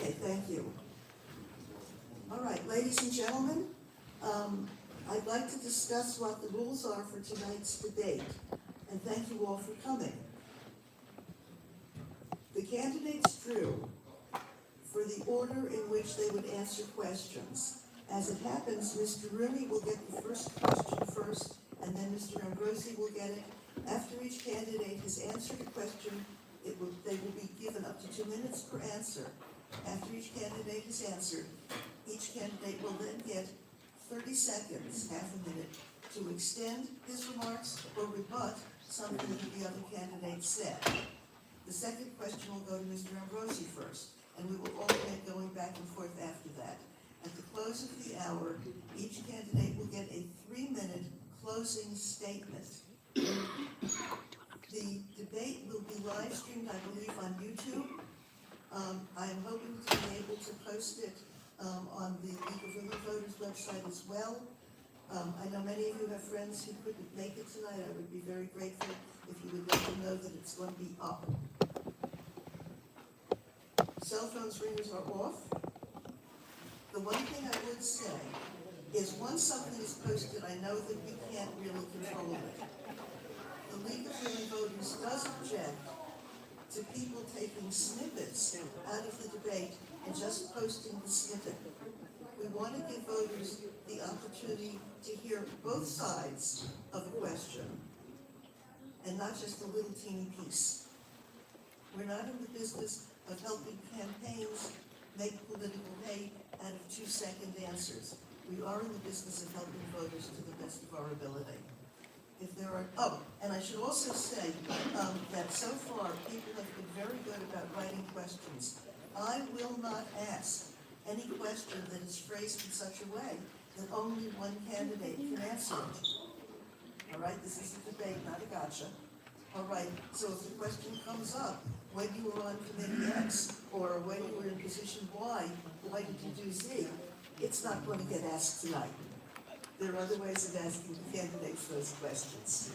Okay, thank you. All right, ladies and gentlemen, I'd like to discuss what the rules are for tonight's debate, and thank you all for coming. The candidates drew for the order in which they would answer questions. As it happens, Mr. Rooney will get the first question first, and then Mr. Ambrosi will get it. After each candidate has answered a question, they will be given up to 2 minutes per answer. After each candidate has answered, each candidate will then get 30 seconds, half a minute, to extend his remarks or rebut something that the other candidate said. The second question will go to Mr. Ambrosi first, and we will alternate going back and forth after that. At the close of the hour, each candidate will get a 3-minute closing statement. The debate will be live streamed, I believe, on YouTube. I am hoping to be able to post it on the League of Women Voters website as well. I know many of you have friends who couldn't make it tonight. I would be very grateful if you would let them know that it's going to be up. Cell phones ringers are off. The one thing I would say is once something is posted, I know that we can't really control it. The League of Women Voters does object to people taking snippets out of the debate and just posting the snippet. We want to give voters the opportunity to hear both sides of a question and not just a little teeny piece. We're not in the business of helping campaigns make political hay out of 2-second answers. We are in the business of helping voters to the best of our ability. If there are, and I should also say that so far people have been very good about writing questions. I will not ask any question that is phrased in such a way that only one candidate can answer it. All right, this is a debate, not a gotcha. All right, so if the question comes up, when you were on committee X, or when you were in position Y, why did you do Z? It's not going to get asked tonight. There are other ways of asking the candidates those questions.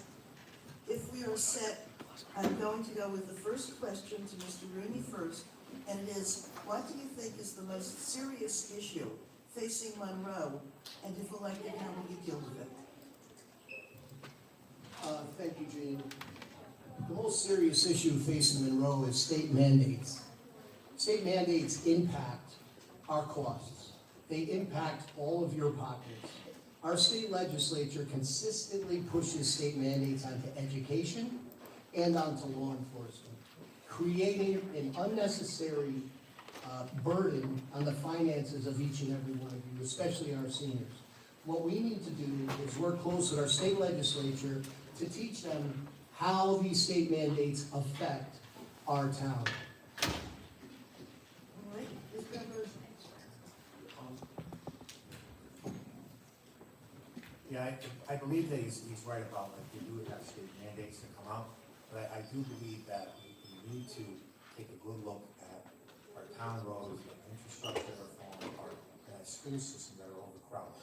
If we are set, I'm going to go with the first question to Mr. Rooney first, and it is, what do you think is the most serious issue facing Monroe, and if elected, how will you deal with it? Thank you, Jane. The most serious issue facing Monroe is state mandates. State mandates impact our costs. They impact all of your pockets. Our state legislature consistently pushes state mandates onto education and onto law enforcement, creating an unnecessary burden on the finances of each and every one of you, especially our seniors. What we need to do is work close with our state legislature to teach them how these state mandates affect our town. All right, Mr. Ambrosi. Yeah, I believe that he's right about, like, we do have state mandates that come out, but I do believe that we need to take a good look at our town roads, our infrastructure reform, our school systems that are overcrowded.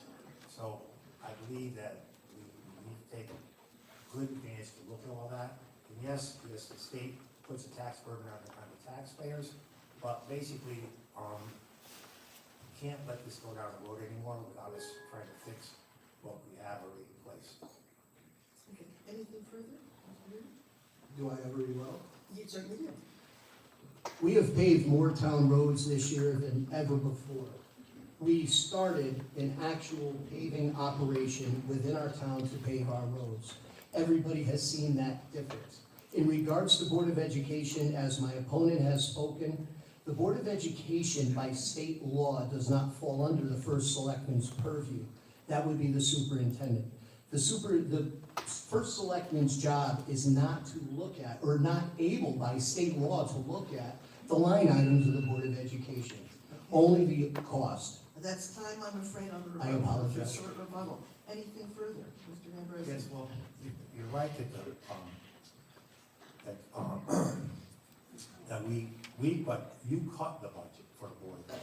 So I believe that we need to take good advantage to look at all that. And yes, the state puts a tax burden on the taxpayers, but basically, you can't let this go down the road anymore without us trying to fix what we have already in place. Okay, anything further? Do I ever do well? You certainly do. We have paved more town roads this year than ever before. We started an actual paving operation within our town to pave our roads. Everybody has seen that difference. In regards to Board of Education, as my opponent has spoken, the Board of Education by state law does not fall under the First Selectman's purview. That would be the superintendent. The First Selectman's job is not to look at, or not able by state law to look at, the line items of the Board of Education. Only the cost. That's time, I'm afraid, on the I rebuttal. apologize. Short rebuttal. Anything further, Mr. Ambrosi? Yes, well, you're right that but you cut the budget for the Board of Ed.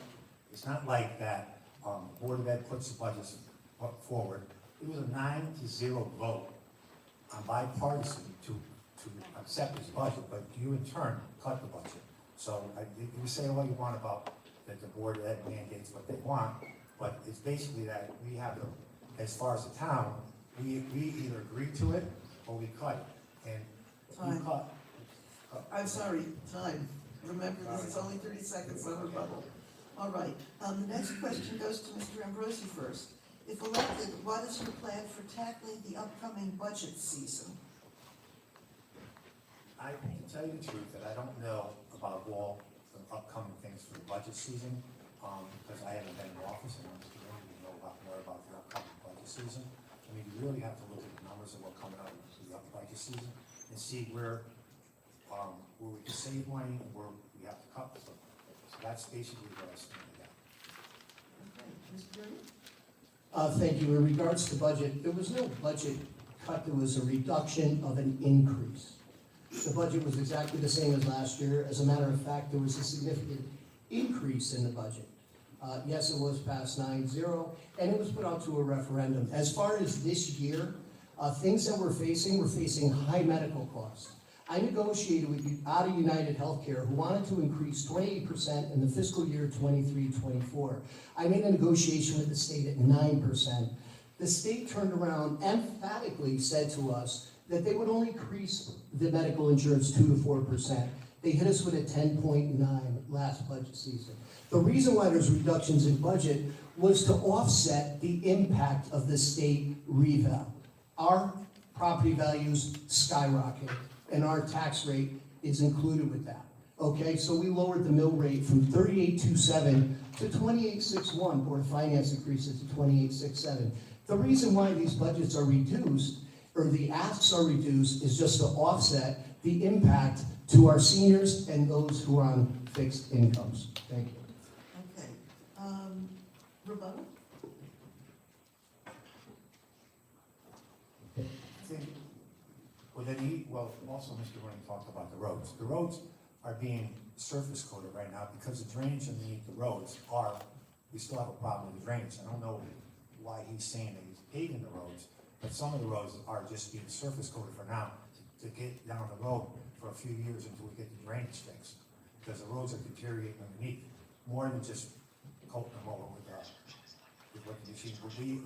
It's not like that, the Board of Ed puts the budget forward. It was a 9-0 vote on bipartisan to accept this budget, but you in turn cut the budget. So you say what you want about that the board of ed mandates what they want, but it's basically that we have to, as far as the town, we either agree to it or we cut it. And if you Time. cut. I'm sorry, time. Remember, this is only 30 seconds on a bubble. All right, the next question goes to Mr. Ambrosi first. If elected, what is your plan for tackling the upcoming budget season? I can tell you the truth that I don't know about all the upcoming things for the budget season, because I haven't been in office and I'm just going to know a lot more about the upcoming budget season. I mean, you really have to look at the numbers of what's coming out of the budget season and see where we can save money and where we have to cut. So that's basically what I stand at. Okay, Mr. Rooney? Thank you. In regards to budget, there was no budget cut, there was a reduction of an increase. The budget was exactly the same as last year. As a matter of fact, there was a significant increase in the budget. Yes, it was passed 9-0, and it was put out to a referendum. As far as this year, things that we're facing high medical costs. I negotiated with out of United Healthcare, who wanted to increase 28% in the fiscal year 23-24. I made a negotiation with the state at 9%. The state turned around, emphatically said to us that they would only increase the medical insurance 2 to 4%. They hit us with a 10.9 last budget season. The reason why there's reductions in budget was to offset the impact of the state reval. Our property values skyrocketed, and our tax rate is included with that. Okay, so we lowered the mill rate from 38.27 to 28.61. Board of Finance increased it to 28.67. The reason why these budgets are reduced, or the asks are reduced, is just to offset the impact to our seniors and those who are on fixed incomes. Thank you. Okay, rebuttal? I think, also Mr. Rooney talked about the roads. The roads are being surface coated right now because the drainage underneath the roads we still have a problem with the drainage. I don't know why he's saying that he's paving the roads, but some of the roads are just being surface coated for now to get down the road for a few years until we get the drainage fixed. Because the roads are deteriorating underneath, more than just coating them over with what the machine.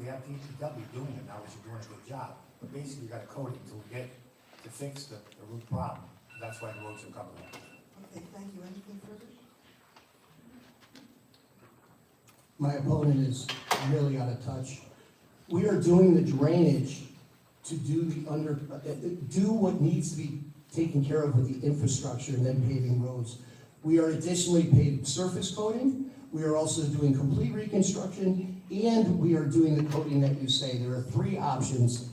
We have DPW doing it now, which is doing a good job. But basically, we got to coat it until we get to fix the root problem. That's why the roads are coming up. Okay, thank you. Anything further? My opponent is really out of touch. We are doing the drainage to do what needs to be taken care of with the infrastructure and then paving roads. We are additionally paving surface coating. We are also doing complete reconstruction, and we are doing the coating that you say. There are 3 options.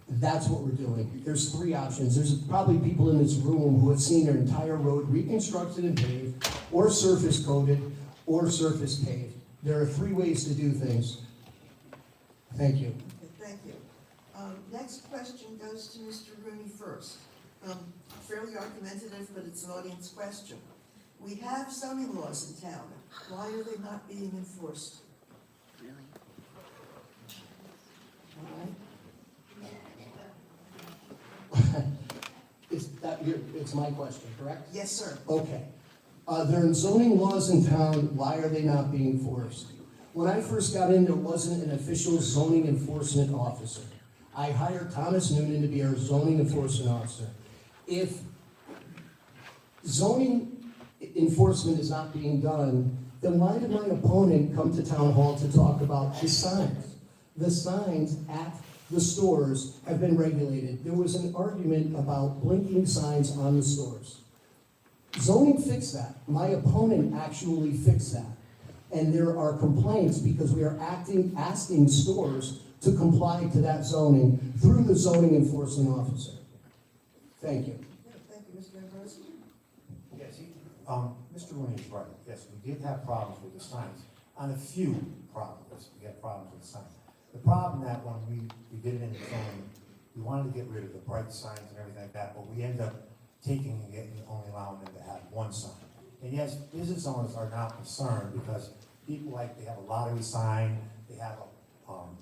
That's what we're doing. There's 3 options. There's probably people in this room who have seen their entire road reconstructed and paved, or surface coated, or surface paved. There are 3 ways to do things. Thank you. Okay, thank you. Next question goes to Mr. Rooney first. Fairly argumentative, but it's an audience question. We have zoning laws in town. Why are they not being enforced? It's my question, correct? Yes, sir. Okay. There are zoning laws in town, why are they not being enforced? When I first got in, there wasn't an official zoning enforcement officer. I hired Thomas Noonan to be our zoning enforcement officer. If zoning enforcement is not being done, then why did my opponent come to town hall to talk about the signs? The signs at the stores have been regulated. There was an argument about blinking signs on the stores. Zoning fixed that. My opponent actually fixed that. And there are complaints because we are asking stores to comply to that zoning through the zoning enforcement officer. Thank you. Okay, thank you, Mr. Ambrosi. Yes, Mr. Rooney is right. Yes, we did have problems with the signs. On a few problems, we had problems with the signs. The problem that when we did it in the zoning, we wanted to get rid of the bright signs and everything like that, but we ended up taking it and only allowing them to have 1 sign. And yes, business owners are now concerned because people they have a lottery sign, they have a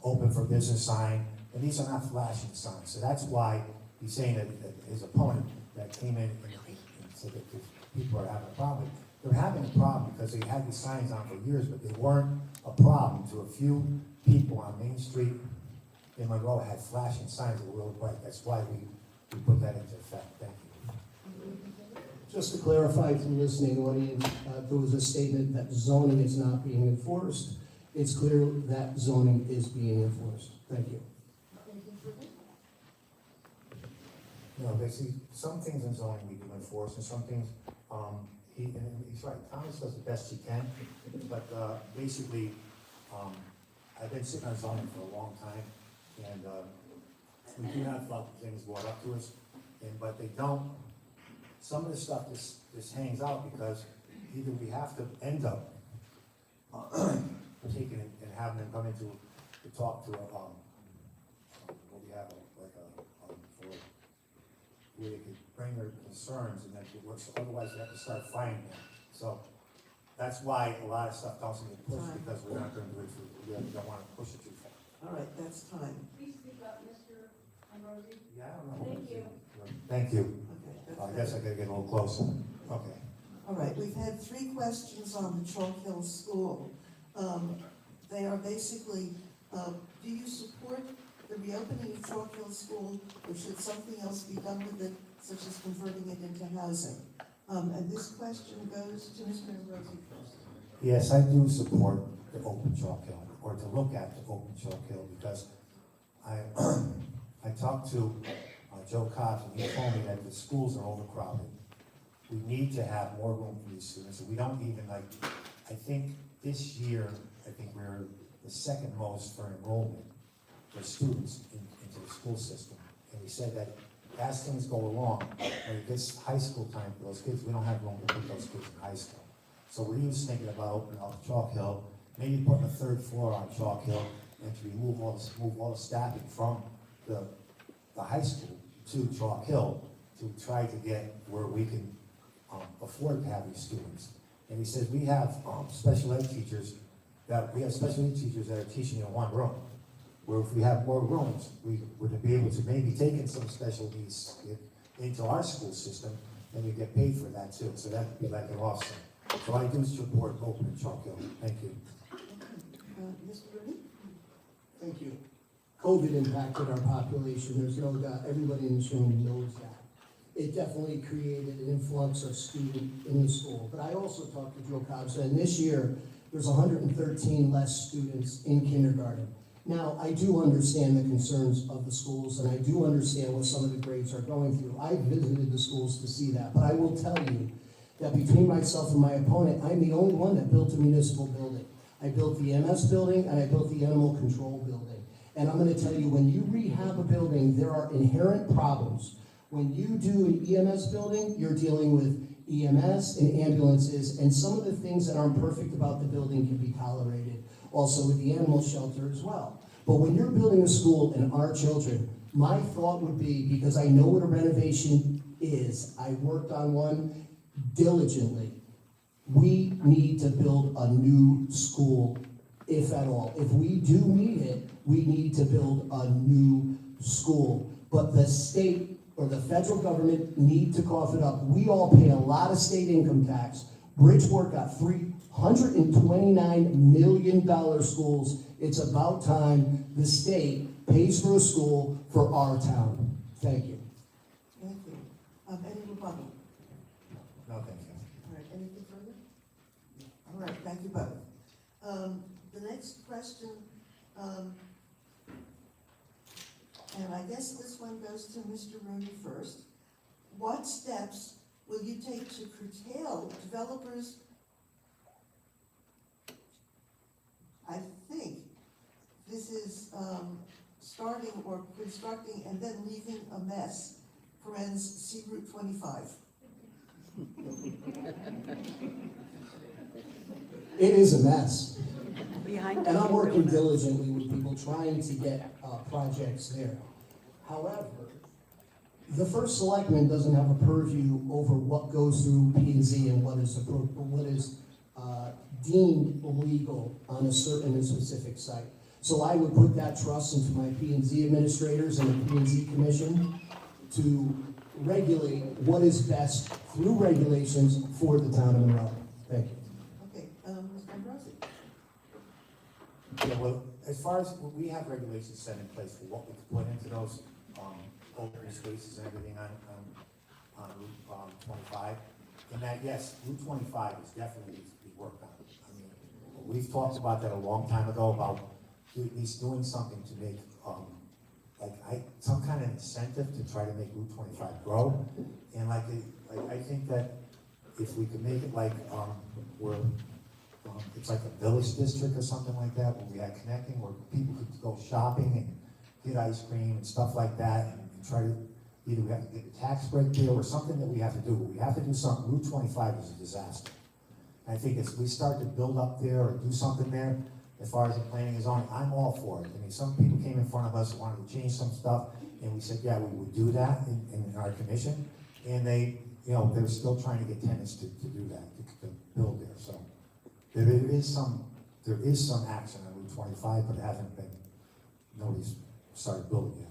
open for business sign, and these are not flashing signs. So that's why he's saying that his opponent that came in and said that people are having a problem. they're having a problem because they had these signs on for years, but they weren't a problem to a few people on Main Street in Monroe had flashing signs that were really bright. That's why we put that into effect. Thank you. Just to clarify from listening audience, there was a statement that zoning is not being enforced. It's clear that zoning is being enforced. Thank you. You know, basically, some things in zoning we do enforce, and some things, and he's right, Thomas does the best he can, but, basically, I've been sitting on zoning for a long time, and, we do have things brought up to us, but they don't, some of the stuff just hangs out because either we have to end up, taking it and having them come into, to talk to, what we have, for where they could bring their concerns and then it works, otherwise we have to start fighting them. So that's why a lot of stuff doesn't get pushed, because we're not gonna do it through, we don't wanna push it too far. All right, that's time. Please speak up, Mr. Monroe. Yeah, I don't know. Thank you. Thank you. Okay, that's I guess I gotta get a little closer. Okay. All right, we've had 3 questions on the Chalk Hill School. They are basically, do you support the reopening of Chalk Hill School, or should something else be done with it, such as converting it into housing? And this question goes to Mr. Ambrosi first. Yes, I do support the open Chalk Hill, or to look at the open Chalk Hill, because I talked to Joe Cobbs, and he told me that the schools are overcrowded. We need to have more room for these students, and we don't even I think this year, we're the second most for enrollment for students into the school system. And we said that as things go along, when it gets high school time for those kids, we don't have room to put those kids in high school. So we're just thinking about opening up Chalk Hill, maybe putting a 3rd floor on Chalk Hill, and to move all the staffing from the high school to Chalk Hill to try to get where we can afford to have these students. And he said we have special ed teachers that are teaching in one room. Where if we have more rooms, we would be able to maybe take in some special needs into our school system, and we get paid for that too. So that would be like an offset. So I do support opening Chalk Hill. Thank you. Mr. Rooney? Thank you. COVID impacted our population, there's no doubt, everybody in this room knows that. It definitely created an influx of students in the school. But I also talked to Joe Cobbs, and this year, there's 113 less students in kindergarten. Now, I do understand the concerns of the schools, and I do understand what some of the grades are going through. I visited the schools to see that, but I will tell you that between myself and my opponent, I'm the only one that built a municipal building. I built the MS building, and I built the animal control building. And I'm gonna tell you, when you rehab a building, there are inherent problems. When you do an EMS building, you're dealing with EMS and ambulances, and some of the things that aren't perfect about the building can be tolerated. Also with the animal shelter as well. But when you're building a school and our children, my thought would be, because I know what a renovation is, I worked on one diligently, we need to build a new school, if at all. If we do need it, we need to build a new school. But the state or the federal government need to cough it up. We all pay a lot of state income tax. Bridgeport got $329 million schools. It's about time the state pays for a school for our town. Thank you. Thank you. Any rebuttal? No, thank you. All right, anything further? All right, thank you both. The next question, and I guess this one goes to Mr. Rooney first. What steps will you take to curtail developers? I think this is starting or constructing and then leaving a mess. Friends, see Route 25. It is a mess. Behind And I'm working diligently with people trying to get projects there. However, the first selectman doesn't have a purview over what goes through P&Z and what is deemed illegal on a certain and specific site. So I would put that trust into my P&Z administrators and the P&Z commission to regulate what is best through regulations for the town of Monroe. Thank you. Okay, Mr. Ambrosi? Yeah, well, as far as, we have regulations set in place for what we can put into those, open spaces and everything on Route, 25. And that, yes, Route 25 is definitely needs to be worked on. I mean, we've talked about that a long time ago, about at least doing something to make, some kind of incentive to try to make Route 25 grow. And I think that if we could make it like, where, it's like a village district or something like that, where we had connecting, where people could go shopping and get ice cream and stuff like that, and try to, either we have to get a tax break there or something that we have to do, but we have to do something. Route 25 is a disaster. And I think if we start to build up there or do something there, as far as the planning is on, I'm all for it. I mean, some people came in front of us and wanted to change some stuff, and we said, yeah, we would do that in our commission, and they, they're still trying to get tenants to do that, to build there, so. There is some action on Route 25, but it hasn't been, nobody's started building yet.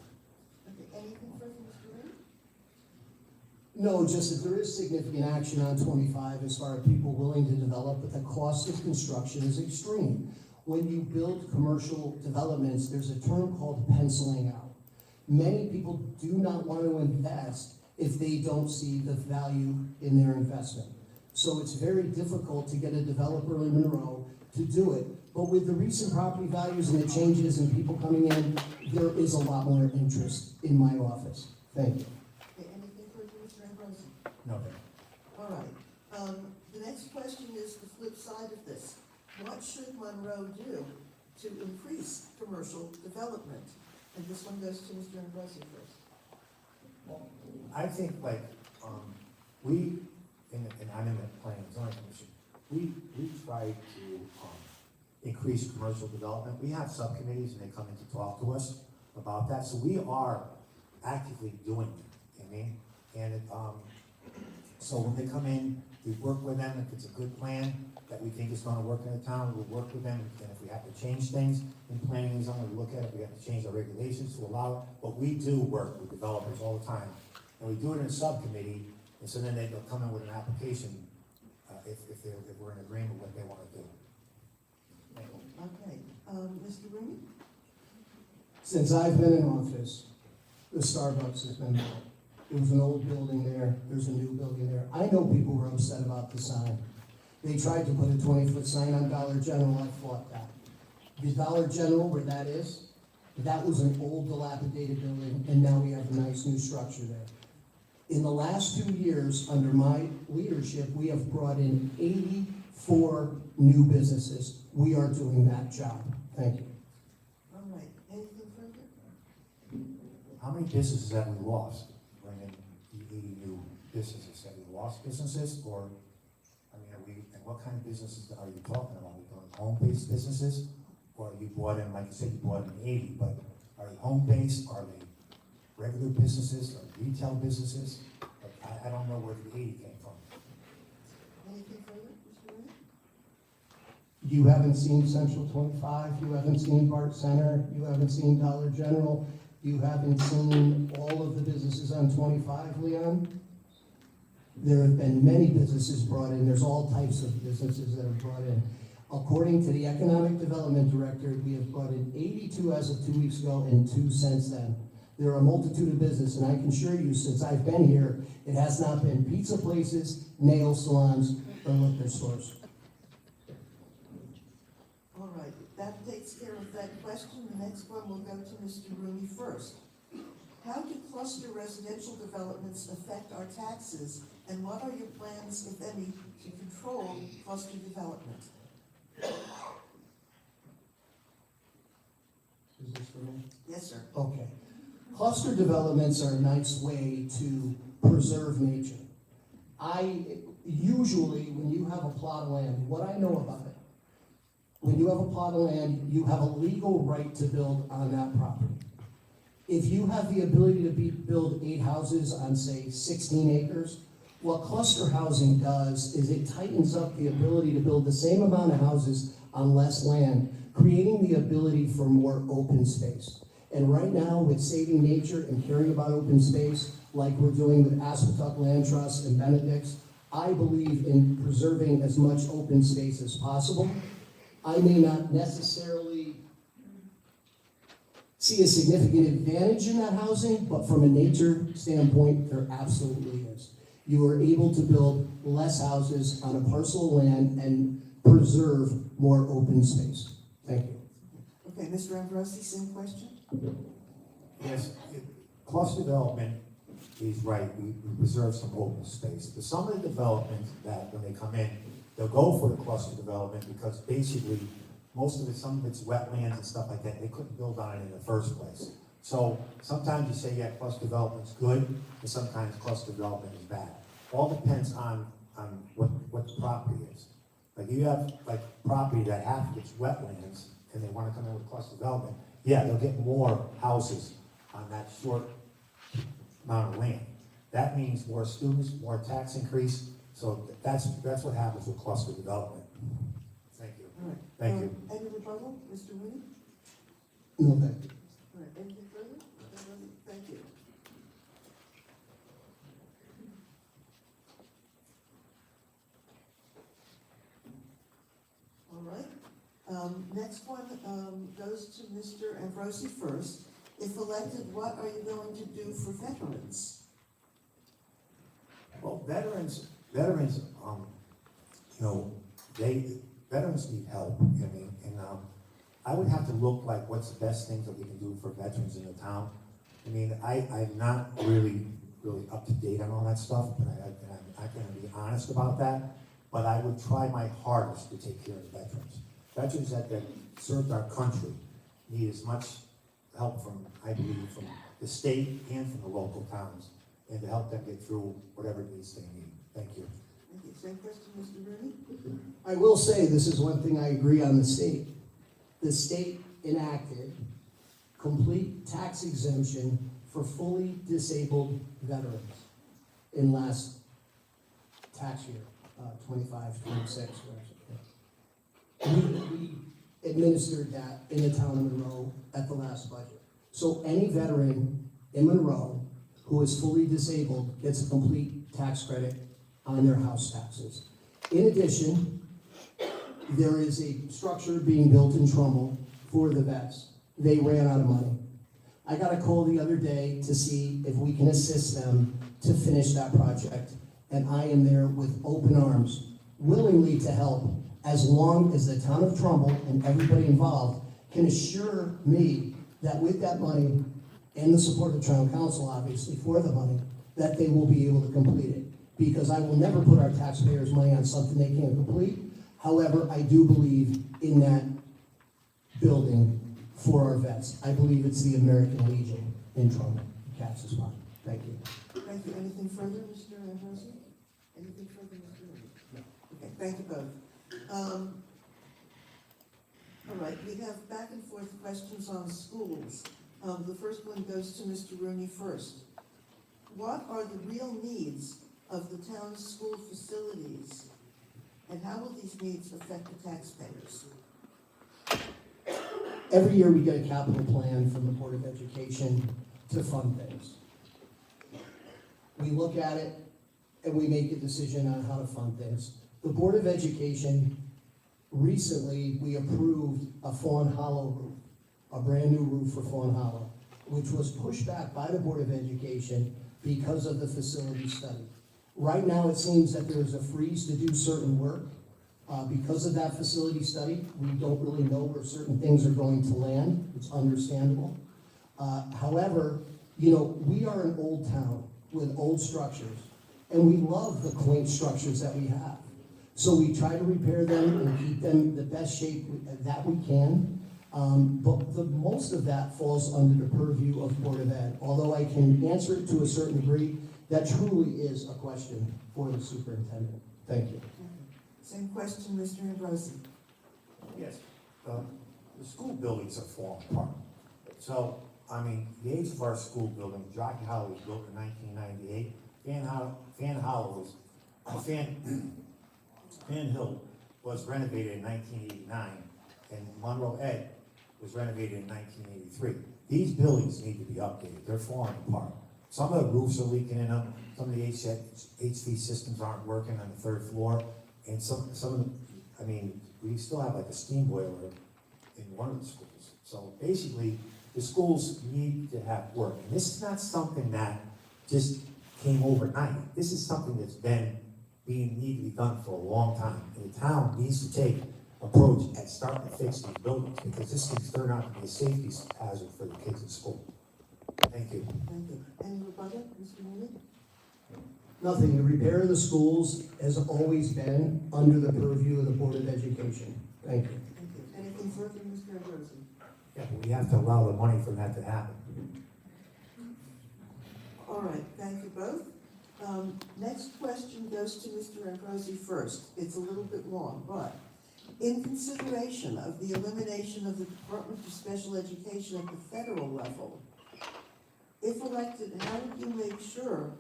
Okay, anything further, Mr. Lee? No, just that there is significant action on 25 as far as people willing to develop, but the cost of construction is extreme. When you build commercial developments, there's a term called penciling out. Many people do not want to invest if they don't see the value in their investment. So it's very difficult to get a developer in Monroe to do it. But with the recent property values and the changes and people coming in, there is a lot more interest in my office. Thank you. Okay, anything further, Mr. Ambrosi? No, All right. The next question is the flip side of this. What should Monroe do to increase commercial development? And this one goes to Mr. Ambrosi first. well, I think we, and I'm in the planning and zoning commission, we try to increase commercial development. We have subcommittees and they come in to talk to us about that, so we are actively doing it, I mean, and so when they come in, we work with them. If it's a good plan that we think is gonna work in the town, we'll work with them, and if we have to change things in planning and zoning, we look at it, we have to change our regulations to allow it, but we do work with developers all the time, and we do it in a subcommittee. And so then they'll come in with an application, if we're in agreement with what they want to do. Okay, Mr. Rooney? Since I've been in office, the Starbucks has been built. There was an old building there, there's a new building there. I know people were upset about the sign. They tried to put a 20-foot sign on Dollar General, I fought that. The Dollar General, where that is, that was an old dilapidated building, and now we have a nice new structure there. In the last 2 years, under my leadership, we have brought in 84 new businesses. We are doing that job. Thank you. All right, anything further? How many businesses have we lost? Bringing the 80 new businesses, have we lost businesses, or, I mean, and what kind of businesses are you talking about? Are we doing home-based businesses? Or you brought in, like you said, you brought in 80, but are they home-based, are they regular businesses, or retail businesses? I don't know where the 80 came from. Anything further, Mr. Rooney? You haven't seen Central 25, you haven't seen Bart Center, you haven't seen Dollar General, you haven't seen all of the businesses on 25, Leon? There have been many businesses brought in, there's all types of businesses that are brought in. According to the Economic Development Director, we have brought in 82 as of 2 weeks ago and 2 since then. There are a multitude of businesses, and I can assure you, since I've been here, it has not been pizza places, nail salons, or liquor stores. All right, that takes care of that question. The next one will go to Mr. Rooney first. How do cluster residential developments affect our taxes, and what are your plans, if any, to control cluster development? Is this for me? Yes, sir. Okay. Cluster developments are a nice way to preserve nature. Usually, when you have a plot of land, what I know about it, when you have a plot of land, you have a legal right to build on that property. If you have the ability to build 8 houses on, say, 16 acres, what cluster housing does is it tightens up the ability to build the same amount of houses on less land, creating the ability for more open space. And right now, with saving nature and caring about open space, like we're doing with Aspetuck Land Trust and Benedict's, I believe in preserving as much open space as possible. I may not necessarily see a significant advantage in that housing, but from a nature standpoint, there absolutely is. You are able to build less houses on a parcel of land and preserve more open space. Thank you. Okay, Mr. Ambrosi, same question? Yes, cluster development is right, we preserve some open space. But some of the developments that, when they come in, they'll go for the cluster development because basically, most of it, some of it's wetlands and stuff like that, they couldn't build on it in the first place. So sometimes you say, yeah, cluster development's good, and sometimes cluster development is bad. All depends on what the property is. Like you have like property that half of it's wetlands, and they wanna come in with cluster development, yeah, they'll get more houses on that short amount of land. That means more students, more tax increase, so that's what happens with cluster development. Thank you. All right. Thank you. Any rebuttal, Mr. Rooney? No, thank you. All right, anything further? Thank you. All right, next one, goes to Mr. Ambrosi first. If elected, what are you going to do for veterans? Well, veterans, you know, veterans need help, I mean, and, I would have to look like what's the best things that we can do for veterans in the town. I mean, I'm not really up to date on all that stuff, and I'm not gonna be honest about that, but I would try my hardest to take care of the veterans. Veterans that served our country need as much help from, I believe, from the state and from the local towns, and to help them get through whatever needs they need. Thank you. Thank you. Same question, Mr. Rooney? I will say, this is one thing I agree on the state. The state enacted complete tax exemption for fully disabled veterans in last tax year, 25, 26. We administered that in the town of Monroe at the last budget. So any veteran in Monroe who is fully disabled gets a complete tax credit on their house taxes. In addition, there is a structure being built in Trumbull for the vets. They ran out of money. I got a call the other day to see if we can assist them to finish that project, and I am there with open arms, willingly to help, as long as the town of Trumbull and everybody involved can assure me that with that money, and the support of the town council, obviously, for the money, that they will be able to complete it. Because I will never put our taxpayers' money on something they can't complete. However, I do believe in that building for our vets. I believe it's the American Legion in Trumbull, Cat's spot. Thank you. Thank you. Anything further, Mr. Ambrosi? Anything further, Mr. Rooney? No. Okay, thank you both. All right, we have back and forth questions on schools. The first one goes to Mr. Rooney first. What are the real needs of the town's school facilities, and how will these needs affect the taxpayers? Every year we get a capital plan from the Board of Education to fund things. We look at it and we make a decision on how to fund things. The Board of Education, recently, we approved a Fawn Hollow roof, a brand new roof for Fawn Hollow, which was pushed back by the Board of Education because of the facility study. Right now, it seems that there is a freeze to do certain work. Because of that facility study, we don't really know where certain things are going to land. It's understandable. However, you know, we are an old town with old structures, and we love the quaint structures that we have. So we try to repair them and keep them in the best shape that we can. But most of that falls under the purview of Board of Ed. Although I can answer it to a certain degree, that truly is a question for the superintendent. Thank you. Same question, Mr. Ambrosi. Yes, the school buildings are falling apart. So, I mean, the age of our school building, Jockey Hollow was built in 1998. Fan Hill was renovated in 1989, and Monroe Ed was renovated in 1983. These buildings need to be updated. They're falling apart. some of the roofs are leaking in them, some of the HV systems aren't working on the third floor, and some of them, I mean, we still have like a steam boiler in one of the schools. So basically, the schools need to have work, and this is not something that just came overnight. This is something that's been need to be done for a long time. And the town needs to take approach at starting to fix these buildings, because this thing's turned out to be a safety hazard for the kids in school. Thank you. Thank you. Any rebuttal, Mr. Mooney? Nothing, the repair of the schools has always been under the purview of the Board of Education. Thank you. Thank you. Anything further, Mr. Ambrosi? Yeah, but we have to allow the money for that to happen. All right, thank you both. Next question goes to Mr. Ambrosi first. It's a little bit long, but in consideration of the elimination of the Department of Special Education at the federal level, if elected, how would you make sure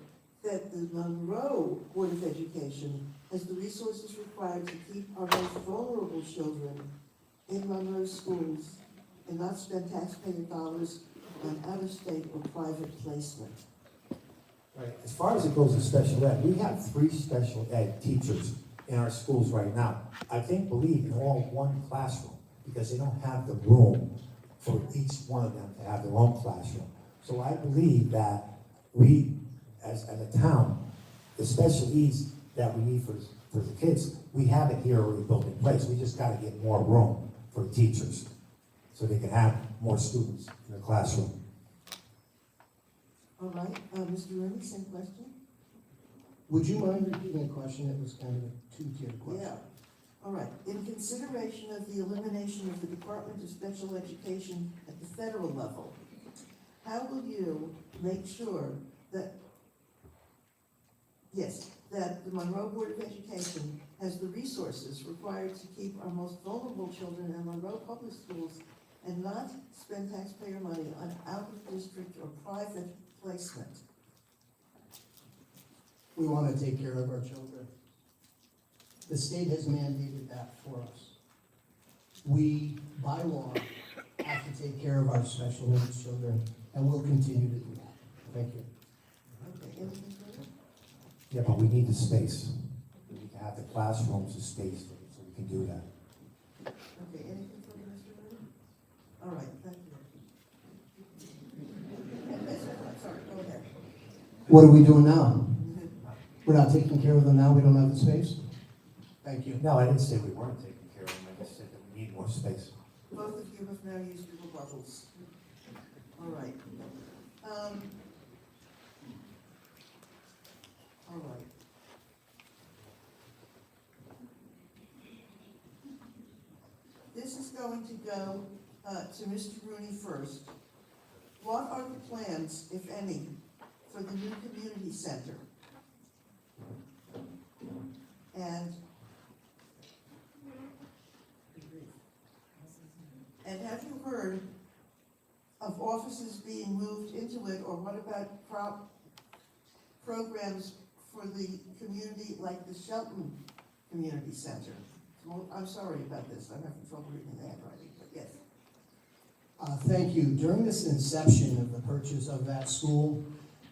that the Monroe Board of Education has the resources required to keep our most vulnerable children in Monroe schools and not spend taxpayer dollars on out-of-state or private placement? Right. As far as it goes to special ed, we have 3 special ed teachers in our schools right now. I believe in all one classroom, because they don't have the room for each one of them to have their own classroom. So I believe that we, as a town, the special needs that we need for the kids, we have it here already built in place. We just gotta get more room for the teachers, so they can have more students in the classroom. All right, Mr. Rooney, same question? Would you mind repeating the question? It was kind of a two-tiered question. Yeah. All right, in consideration of the elimination of the Department of Special Education at the federal level, how will you make sure that, yes, that the Monroe Board of Education has the resources required to keep our most vulnerable children in Monroe public schools and not spend taxpayer money on out-of-district or private placement? We want to take care of our children. The state has mandated that for us. We, by law, have to take care of our special needs children, and we'll continue to do that. Thank you. Okay, anything further? Yeah, but we need the space. We need to have the classrooms, the space, so we can do that. Okay, anything further, Mr. Rooney? All right, thank you. Sorry, go ahead. What are we doing now? We're not taking care of them now, we don't have the space? Thank you. No, I didn't say we weren't taking care of them, I just said that we need more space. Both of you have now used your rebuttals. All right. All right. This is going to go to Mr. Rooney first. What are the plans, if any, for the new community center? And have you heard of offices being moved into it, or what about programs for the community, like the Shelton Community Center? Well, I'm sorry about this, I'm having trouble reading the handwriting, but yes. Thank you. During this inception of the purchase of that school,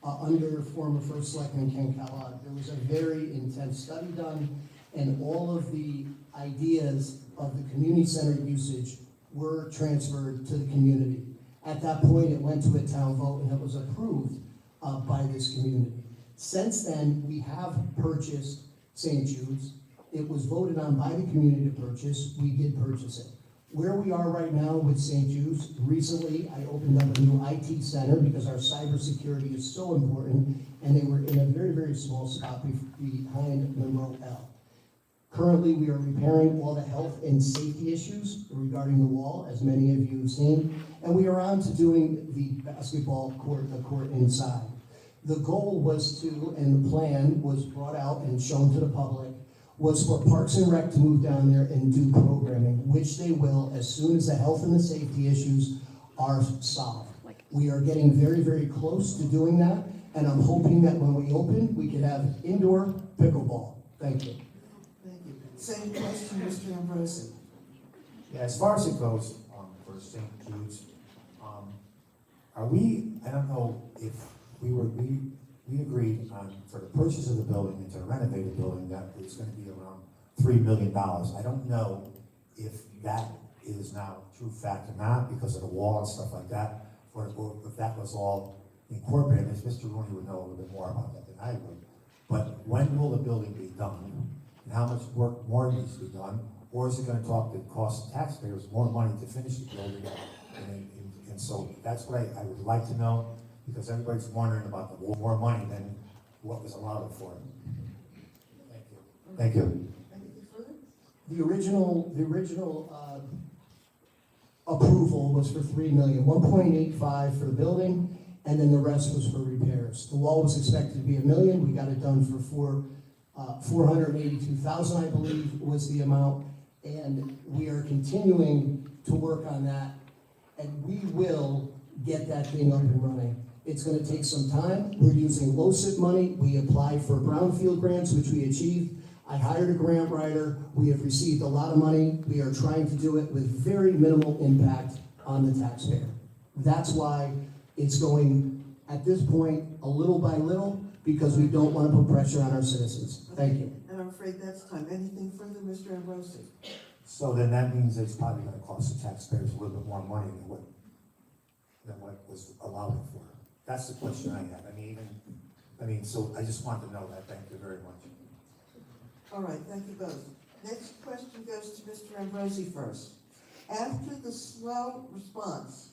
under former First Selectman Ken Kellogg, there was a very intense study done, and all of the ideas of the community center usage were transferred to the community. At that point, it went to a town vote, and it was approved by this community. Since then, we have purchased St. Jude's. It was voted on by the community to purchase. We did purchase it. Where we are right now with St. Jude's, recently I opened up a new IT center because our cybersecurity is so important, and they were in a very, very small spot behind Monroe L. Currently, we are repairing all the health and safety issues regarding the wall, as many of you have seen, and we are on to doing the basketball court, the court inside. The goal was to, and the plan was brought out and shown to the public, was for Parks and Rec to move down there and do programming, which they will as soon as the health and the safety issues are solved. We are getting very, very close to doing that, and I'm hoping that when we open, we can have indoor pickleball. Thank you. Thank you. Same question, Mr. Ambrosi. Yeah, as far as it goes, for St. Jude's, are we, I don't know if we agreed on, for the purchase of the building and to renovate the building, that it's gonna be around $3 million. I don't know if that is now true fact or not because of the wall and stuff like that, or if that was all incorporated. As Mr. Rooney would know a little bit more about that than I would. But when will the building be done? And how much work more needs to be done? Or is it gonna cost taxpayers more money to finish the building? And so that's what I would like to know, because everybody's wondering about the more money than what was allowed for. Thank you. Thank you. Anything further? The original approval was for $3 million, 1.85 for the building, and then the rest was for repairs. The wall was expected to be $1 million. We got it done for $482,000, I believe, was the amount. And we are continuing to work on that, and we will get that thing up and running. It's gonna take some time. We're using LoCIP money. We applied for brownfield grants, which we achieved. I hired a grant writer. We have received a lot of money. We are trying to do it with very minimal impact on the taxpayer. That's why it's going, at this point, a little by little, because we don't want to put pressure on our citizens. Thank you. And I'm afraid that's time. Anything further, Mr. Ambrosi? So then that means it's probably gonna cost the taxpayers a little bit more money than what was allowed for. That's the question I have. So I just wanted to know that. Thank you very much. All right, thank you both. Next question goes to Mr. Ambrosi first. After the slow response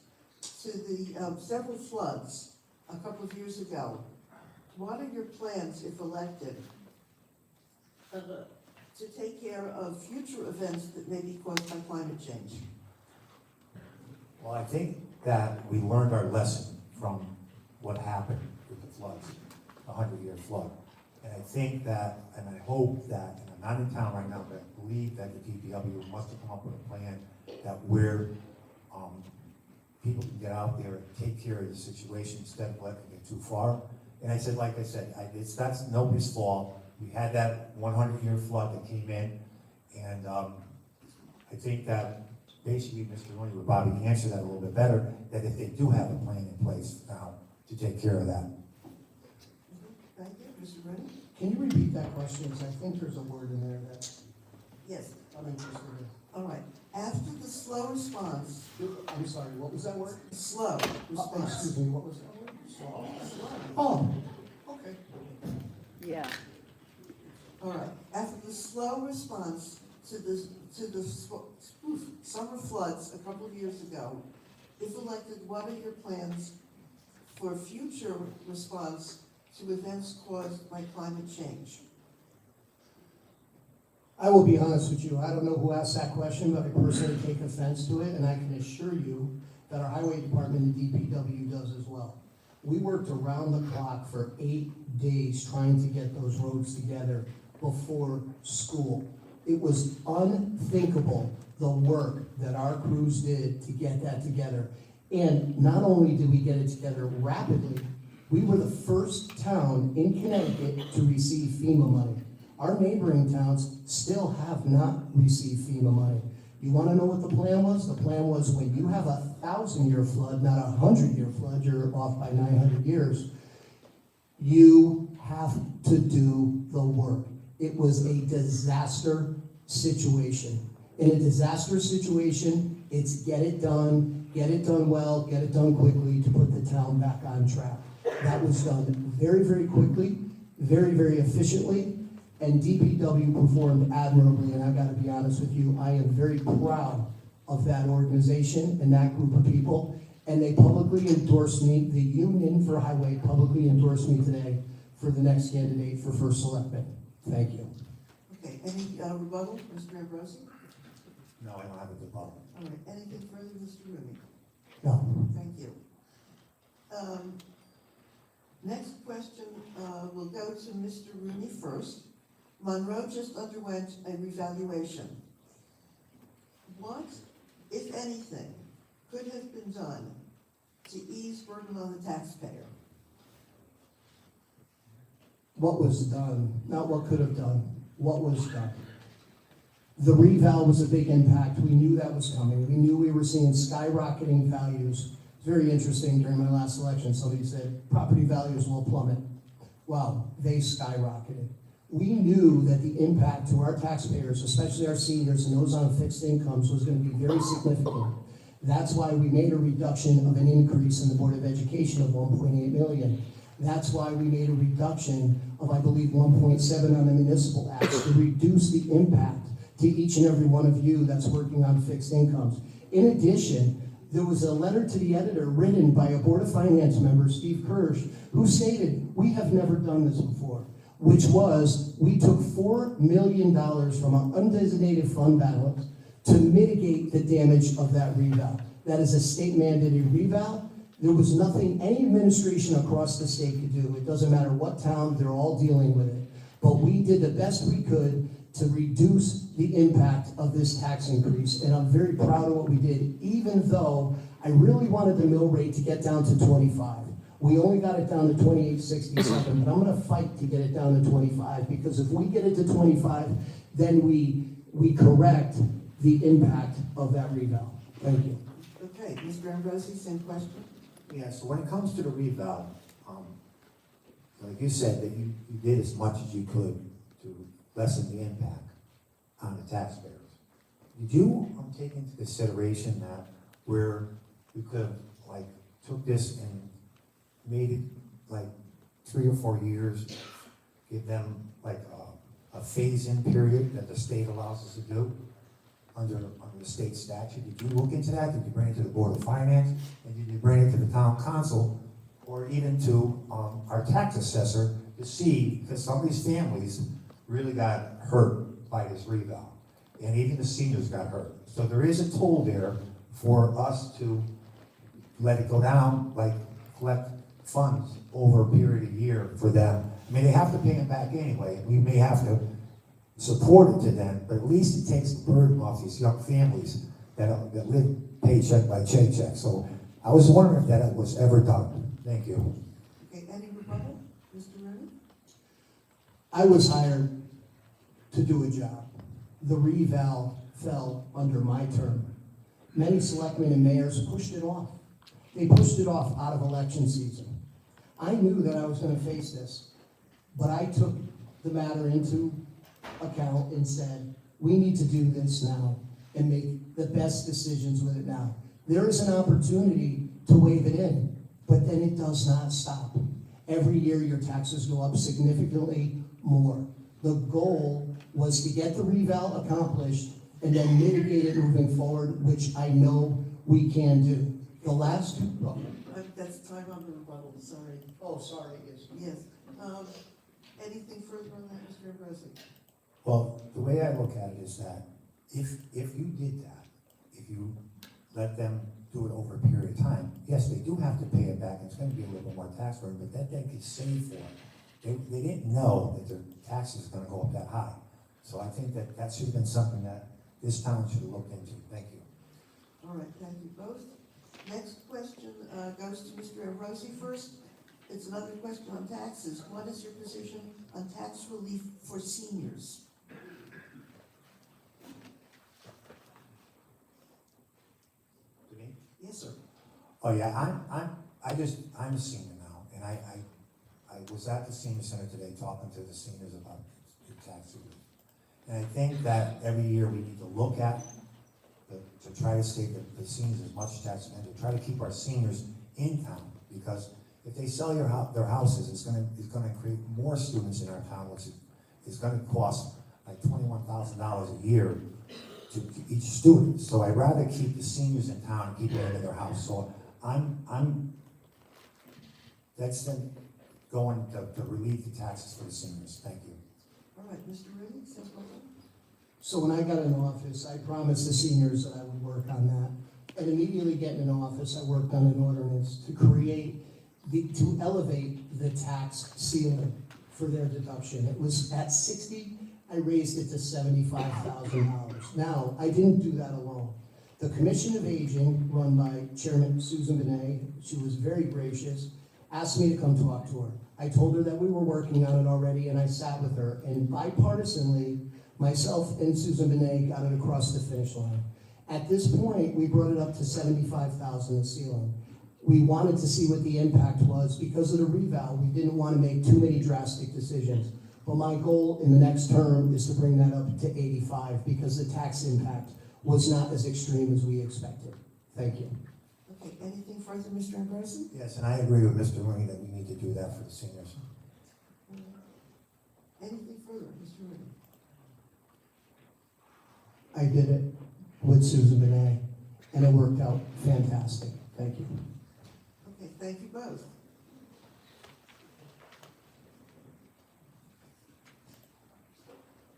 to the several floods a couple of years ago, what are your plans, if elected, to take care of future events that may be caused by climate change? Well, I think that we learned our lesson from what happened with the floods, the 100-year flood. And I think that, and I hope that, and I'm not in town right now, but I believe that the DPW must have come up with a plan that where people can get out there and take care of the situation instead of letting it get too far. And I said, like I said, that's nobody's fault. We had that 100-year flood that came in, and I think that basically Mr. Rooney would probably answer that a little bit better, that if they do have a plan in place now to take care of that. Thank you. Mr. Rooney? Can you repeat that question? Because I think there's a word in there that Yes. I'm interested in. All right. After the slow response, I'm sorry, what was that word? slow response. Excuse me, what was that word? Slow. Slow. Oh, okay. Yeah. All right. After the slow response to the summer floods a couple of years ago, if elected, what are your plans for future response to events caused by climate change? I will be honest with you, I don't know who asked that question, but I personally take offense to it, and I can assure you that our highway department and DPW does as well. We worked around the clock for 8 days trying to get those roads together before school. It was unthinkable, the work that our crews did to get that together. And not only did we get it together rapidly, we were the first town in Connecticut to receive FEMA money. Our neighboring towns still have not received FEMA money. You want to know what the plan was? The plan was when you have a 1,000-year flood, not a 100-year flood, you're off by 900 years, you have to do the work. It was a disaster situation. In a disaster situation, it's get it done well, get it done quickly to put the town back on track. That was done very, very quickly, very, very efficiently, and DPW performed admirably, and I've got to be honest with you, I am very proud of that organization and that group of people, and they publicly endorsed me, the Union for Highway publicly endorsed me today for the next candidate for First Selectman. Thank you. Okay, any rebuttal, Mr. Ambrosi? No, I don't have a rebuttal. All right, anything further, Mr. Rooney? No. Thank you. Next question will go to Mr. Rooney first. Monroe just underwent a revaluation. What, if anything, could have been done to ease burden on the taxpayer? What was done, not what could have done, what was done. The reval was a big impact. We knew that was coming. We knew we were seeing skyrocketing values Very interesting, during my last election, somebody said, property values will plummet. Well, they skyrocketed. We knew that the impact to our taxpayers, especially our seniors and those on fixed incomes, was going to be very significant. That's why we made a reduction of an increase in the Board of Education of 1.8 million. That's why we made a reduction of, I believe, 1.7 on the municipal acts to reduce the impact to each and every one of you that's working on fixed incomes. In addition, there was a letter to the editor written by a Board of Finance member, Steve Kirsch, who stated, we have never done this before, which was, we took $4 million from our undesignated fund balance to mitigate the damage of that reval. That is a state mandated reval. There was nothing any administration across the state could do. It doesn't matter what town, they're all dealing with it. But we did the best we could to reduce the impact of this tax increase. And I'm very proud of what we did, even though I really wanted the mill rate to get down to 25. We only got it down to 28.67, but I'm gonna fight to get it down to 25, because if we get it to 25, then we correct the impact of that reval. Thank you. Okay, Mr. Ambrosi, same question? Yeah, so when it comes to the reval, like you said, that you did as much as you could to lessen the impact on the taxpayers. Did you take into consideration that where we could have like took this and made it like 3 or 4 years, give them like a phase-in period that the state allows us to do under the state statute? Did you look into that? Did you bring it to the Board of Finance? And did you bring it to the town council or even to our tax assessor to see, because some of these families really got hurt by this reval, and even the seniors got hurt. So there is a tool there for us to let it go down, like collect funds over a period of year for them. I mean, they have to pay them back anyway. We may have to support it to them, but at least it takes the burden off these young families that live paycheck by paycheck. So I was wondering if that was ever done. Thank you. Okay, any rebuttal? Mr. Rooney? I was hired to do a job. The reval fell under my term. Many selectmen and mayors pushed it off. They pushed it off out of election season. I knew that I was going to face this, but I took the matter into account and said, we need to do this now and make the best decisions with it now. There is an opportunity to waive it in, but then it does not stop. Every year your taxes go up significantly more. The goal was to get the reval accomplished and then mitigate it moving forward, which I know we can do. The last two, That's time on the rebuttal, sorry. oh, sorry, yes. Yes. Anything further on that, Mr. Ambrosi? Well, the way I look at it is that if you did that, if you let them do it over a period of time, yes, they do have to pay it back. It's going to be a little bit more tax burden, but that they could save for it. They didn't know that their taxes are going to go up that high. So I think that should have been something that this town should have looked into. Thank you. All right, thank you both. Next question goes to Mr. Ambrosi first. It's another question on taxes. What is your position on tax relief for seniors? To me? Yes, sir. Oh yeah, I'm a senior now, and I was at the senior center today talking to the seniors about the tax relief. And I think that every year we need to look at to try to save the seniors as much tax and to try to keep our seniors in town, because if they sell their houses, it's gonna create more students in our town, which is gonna cost like $21,000 a year to each student. So I'd rather keep the seniors in town and keep them in their house. So that's then going to relieve the taxes for the seniors. Thank you. All right, Mr. Rooney, says one. So when I got in office, I promised the seniors that I would work on that. And immediately getting in office, I worked on an ordinance to elevate the tax ceiling for their deduction. It was at 60, I raised it to $75,000. Now, I didn't do that alone. The Commission of Aging, run by Chairman Susan Benet, she was very gracious, asked me to come talk to her. I told her that we were working on it already, and I sat with her, and bipartisanly, myself and Susan Benet got it across the finish line. At this point, we brought it up to $75,000 the ceiling. We wanted to see what the impact was. Because of the reval, we didn't want to make too many drastic decisions. But my goal in the next term is to bring that up to 85 because the tax impact was not as extreme as we expected. Thank you. Okay, anything further, Mr. Ambrosi? Yes, and I agree with Mr. Rooney that we need to do that for the seniors. Anything further, Mr. Rooney? I did it with Susan Benet, and it worked out fantastic. Thank you. Okay, thank you both.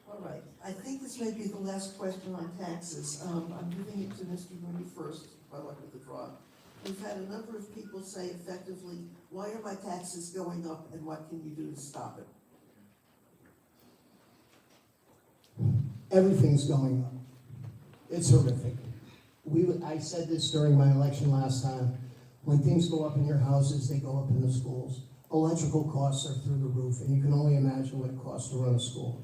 All right, I think this may be the last question on taxes. I'm giving it to Mr. Rooney first, by luck of the draw. We've had a number of people say effectively, why are my taxes going up and what can you do to stop it? Everything's going up. It's horrific. I said this during my election last time. When things go up in your houses, they go up in the schools. Electrical costs are through the roof, and you can only imagine what it costs to run a school.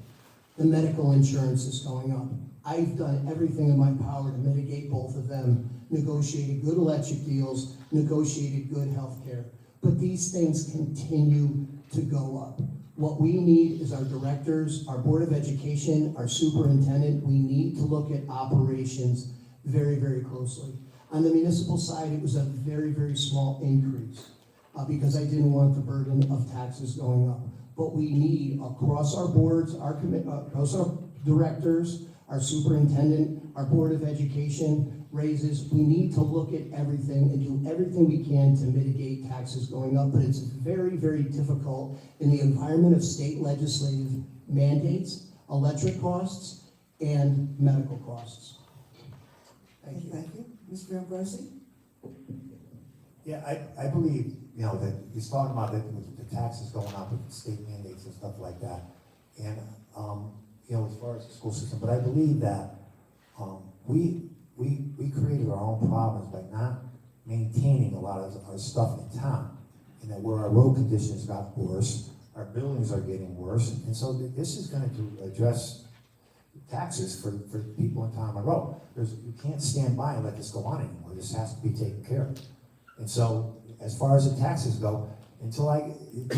The medical insurance is going up. I've done everything in my power to mitigate both of them, negotiated good electric deals, negotiated good health care. But these things continue to go up. What we need is our directors, our Board of Education, our superintendent. We need to look at operations very, very closely. On the municipal side, it was a very, very small increase because I didn't want the burden of taxes going up. But we need across our boards, across our directors, our superintendent, our Board of Education raises. We need to look at everything and do everything we can to mitigate taxes going up. But it's very, very difficult in the environment of state legislative mandates, electric costs, and medical costs. Thank you. Thank you. Mr. Ambrosi? Yeah, I believe, that he's talking about that with the taxes going up with the state mandates and stuff like that. And, as far as the school system, but I believe that we created our own problems by not maintaining a lot of our stuff in town. And that where our road conditions got worse, our buildings are getting worse. And so this is going to address taxes for people in town on Monroe. You can't stand by and let this go on anymore. This has to be taken care of. And so, as far as the taxes go, until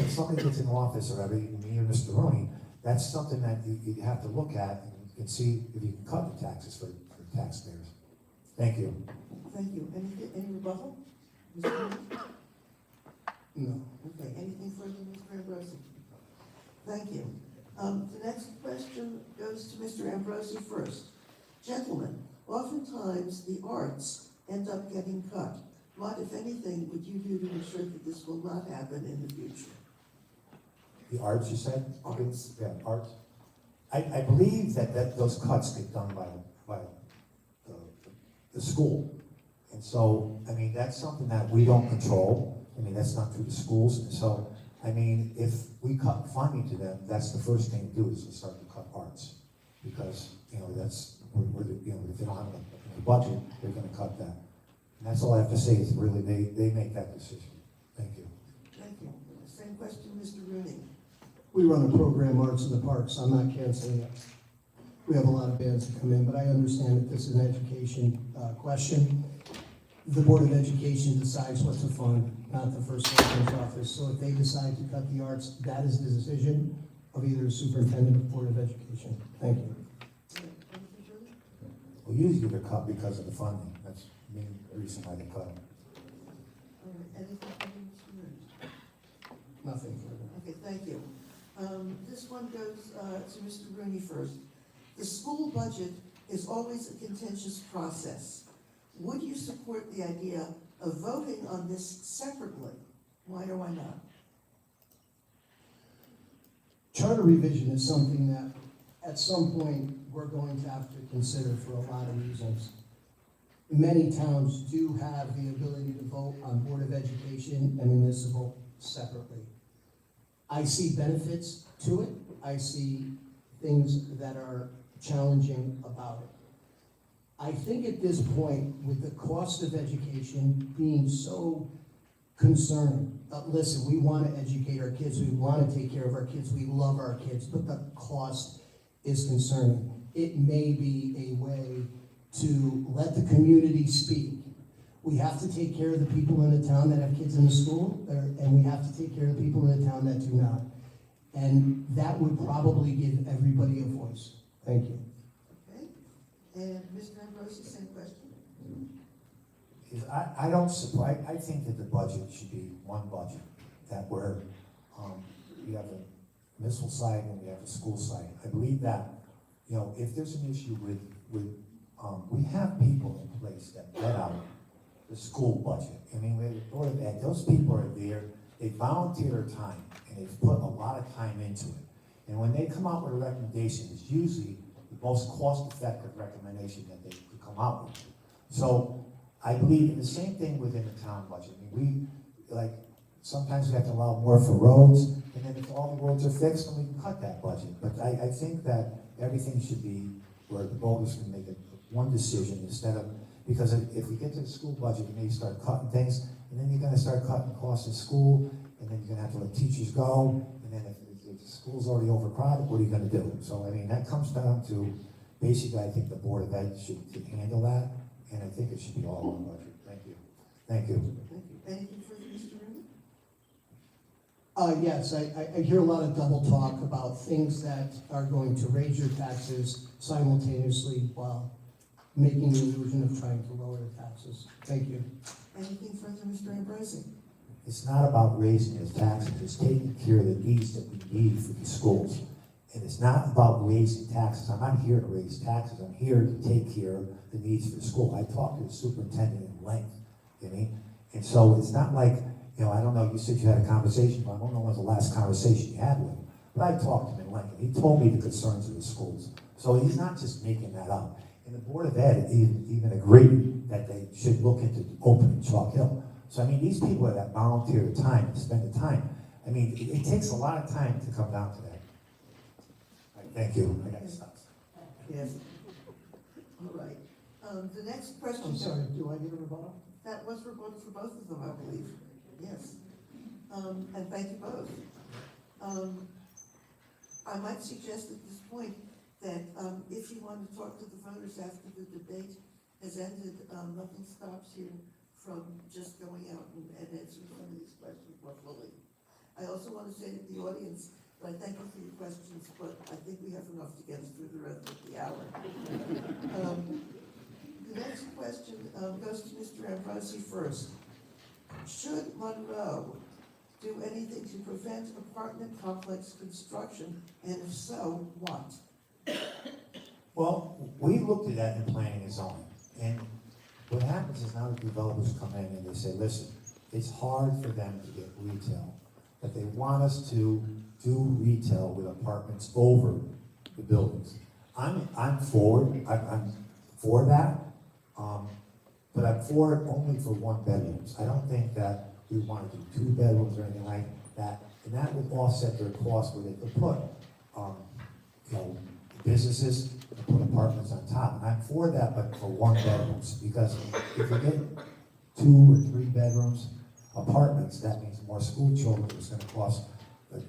somebody gets in office, or me or Mr. Rooney, that's something that you have to look at and see if you can cut the taxes for taxpayers. Thank you. Thank you. Any rebuttal? Mr. Rooney? No. Okay, anything further, Mr. Ambrosi? Thank you. The next question goes to Mr. Ambrosi first. Gentlemen, oftentimes the arts end up getting cut. What, if anything, would you do to ensure that this will not happen in the future? The arts, you said? Arts. Yeah, arts. I believe that those cuts get done by the school. And so, that's something that we don't control. That's not through the schools. And so, if we cut funding to them, that's the first thing to do is to start to cut arts. Because, that's, if they don't have a budget, they're gonna cut that. And that's all I have to say is really, they make that decision. Thank you. Thank you. Same question, Mr. Rooney. We run a program, Arts in the Parks. I'm not canceling it. We have a lot of bands that come in, but I understand that this is an education question. The Board of Education decides what to fund, not the First Selectman's office. So if they decide to cut the arts, that is the decision of either the superintendent or Board of Education. Thank you. Anything further? Well, usually they're cut because of the funding. That's the main reason why they cut them. All right, anything further, Mr. Rooney? Nothing further. Okay, thank you. This one goes to Mr. Rooney first. The school budget is always a contentious process. Would you support the idea of voting on this separately? Why or why not? Charter revision is something that at some point we're going to have to consider for a lot of reasons. Many towns do have the ability to vote on Board of Education and municipal separately. I see benefits to it. I see things that are challenging about it. I think at this point, with the cost of education being so concerning, listen, we want to educate our kids, we want to take care of our kids, we love our kids, but the cost is concerning. It may be a way to let the community speak We have to take care of the people in the town that have kids in the school, and we have to take care of the people in the town that do not. And that would probably give everybody a voice. Thank you. Okay, and Mr. Ambrosi, same question? I don't support, I think that the budget should be one budget, that where, you have a municipal side and we have a school side. I believe that, you know, if there's an issue with, we have people in place that vet out the school budget. I mean, we Board of Ed, those people are there, they volunteer their time, and they've put a lot of time into it. And when they come out with a recommendation, it's usually the most cost-effective recommendation that they could come out with. So, I believe in the same thing within the town budget. I mean, sometimes we have to allow more for roads, and then if all the roads are fixed, then we can cut that budget. But I think that everything should be where the voters can make it one decision instead of, because if we get to the school budget, you may start cutting things, and then you're gonna start cutting costs of school, and then you're gonna have to let teachers go, and then if the school's already overcrowded, what are you gonna do? So, I mean, that comes down to, basically, I think the Board of Ed should handle that, and I think it should be all one budget. Thank you. Thank you. Thank you. Anything further, Mr. Rubin? Yes, I hear a lot of double talk about things that are going to raise your taxes simultaneously while making the illusion of trying to lower the taxes. Thank you. Anything further, Mr. Ambrosi? It's not about raising the taxes, it's taking care of the needs that we need for the schools. And it's not about raising taxes. I'm not here to raise taxes. I'm here to take care of the needs for the school. I talked to the superintendent at length, you know? And so it's not like, you know, I don't know, you said you had a conversation, but I don't know when was the last conversation you had with him. But I talked to him at length, and he told me the concerns of the schools. So he's not just making that up. And the Board of Ed even agreed that they should look into opening Chalk Hill. So, I mean, these people that volunteer the time, spend the time, I mean, it takes a lot of time to come down to that. All right, thank you. I got to stop. Yes. All right. The next question. I'm sorry, do I get a rebuttal? That was rebuttal for both of them, I believe. Yes. And thank you both. I might suggest at this point that if you want to talk to the voters after the debate has ended, nothing stops you from just going out and answering some of these questions more fully. I also want to say to the audience that I thank you for your questions, but I think we have enough to get us through the rest of the hour. The next question goes to Mr. Ambrosi first. Should Monroe do anything to prevent apartment complex construction, and if so, what? Well, we looked at that in planning and zoning, and what happens is now the developers come in and they say, listen, it's hard for them to get retail, but they want us to do retail with apartments over the buildings. I'm for that, but I'm for it only for one bedrooms. I don't think that we want to do 2 bedrooms or anything like that, and that would offset their cost where they could put, you know, businesses and put apartments on top. And I'm for that, but for 1 bedrooms, because if you get 2 or 3 bedrooms apartments, that means more school children. It's going to cost,